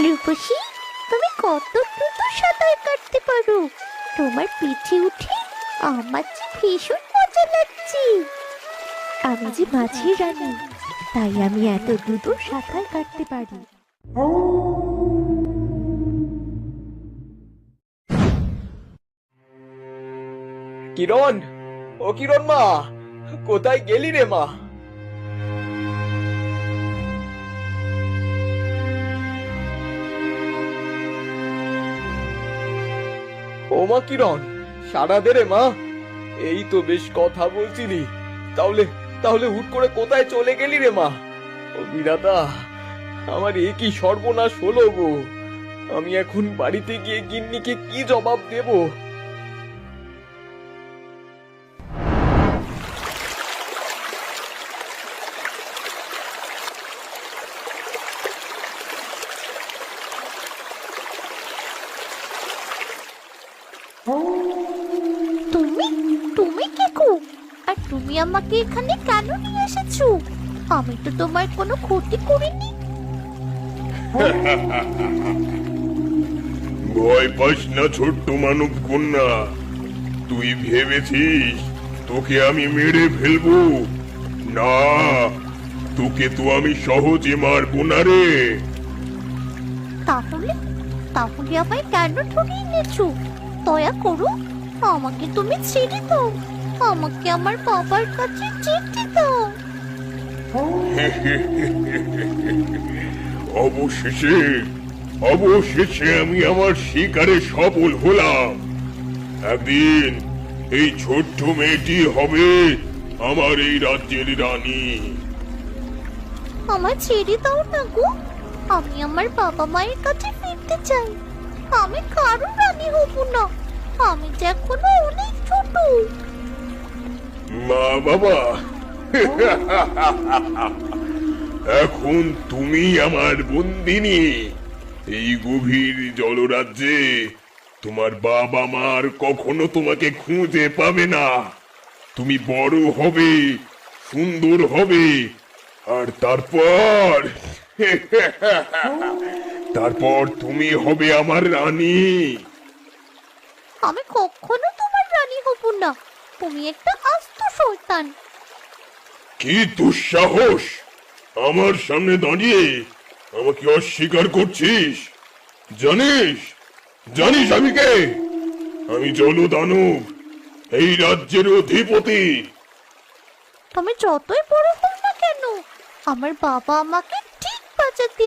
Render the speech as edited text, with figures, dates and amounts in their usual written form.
রূপসী, তুমি কত দ্রুত সাঁতার কাটতে পারো। তোমার পিঠে উঠে আমার যে ভীষণ মজা লাগছে। আমি যে মাঝির রানী, তাই আমি এত দ্রুত সাঁতার কাটতে পারি। কিরণ, ও কিরণ মা, কোথায় গেলি রে মা? ও মা কিরণ, সারা দে রে মা। এই তো বেশ কথা বলছিলি, তাহলে তাহলে হুট করে কোথায় চলে গেলি রে মা? ও বিধাতা, আমার এ কি সর্বনাশ হলো গো। আমি এখন বাড়িতে গিয়ে গিন্নিকে কি জবাব দেবো? তুমি তুমি কে গো? আর তুমি আমাকে এখানে কেন নিয়ে এসেছো? আমি তো তোমার কোনো ক্ষতি করিনি। ভয় পাস না ছোট্ট মানব কন্যা। তুই ভেবেছিস তোকে আমি মেরে ফেলবো? না, তোকে তো আমি সহজে মারবো না রে। তাহলে তাহলে আমায় কেন ধরিয়ে এনেছো? দয়া করো, আমাকে তুমি ছেড়ে দাও। আমাকে আমার বাবার কাছে যেতে দাও। অবশেষে অবশেষে আমি আমার শিকারে সফল হলাম। একদিন এই ছোট্ট মেয়েটি হবে আমার এই রাজ্যের রানী। আমায় ছেড়ে দাও না গো। আমি আমার বাবা মায়ের কাছে ফিরতে চাই। আমি কারো রানী হব না। আমি যে এখনো অনেক ছোট। মা বাবা, এখন তুমি আমার বন্দিনী। এই গভীর জলরাজ্যে তোমার বাবা মার কখনো তোমাকে খুঁজে পাবে না। তুমি বড় হবে, সুন্দর হবে, আর তারপর তুমি হবে আমার রানী। আমি কখনো তোমার রানী হব না। তুমি একটা আস্ত শয়তান। কি দুঃসাহস! আমার সামনে দাঁড়িয়ে আমাকে অস্বীকার করছিস? জানিস জানিস আমি কে? আমি জলদানব, এই রাজ্যের অধিপতি। তুমি যতই বড় হও না কেন, আমার বাবা আমাকে ঠিক বাঁচাতে